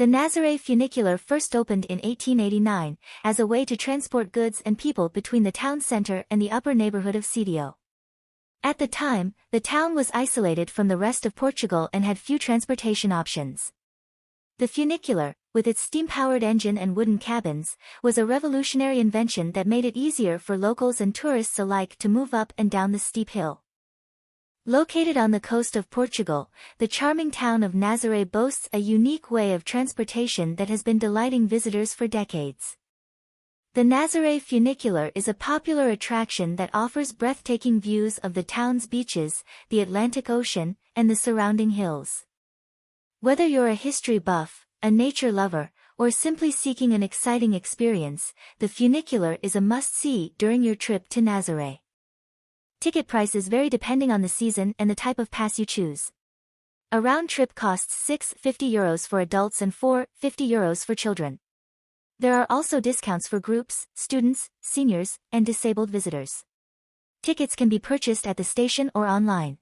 The Nazaré Funicular first opened in 1889, as a way to transport goods and people between the town center and the upper neighborhood of Sitio. At the time, the town was isolated from the rest of Portugal and had few transportation options. The funicular, with its steam-powered engine and wooden cabins, was a revolutionary invention that made it easier for locals and tourists alike to move up and down the steep hill. Located on the coast of Portugal, the charming town of Nazaré boasts a unique way of transportation that has been delighting visitors for decades. The Nazaré Funicular is a popular attraction that offers breathtaking views of the town's beaches, the Atlantic Ocean, and the surrounding hills. Whether you're a history buff, a nature lover, or simply seeking an exciting experience, the funicular is a must-see during your trip to Nazaré. Ticket prices vary depending on the season and the type of pass you choose. A round trip costs €6.50 for adults and €4.50 for children. There are also discounts for groups, students, seniors, and disabled visitors. Tickets can be purchased at the station or online.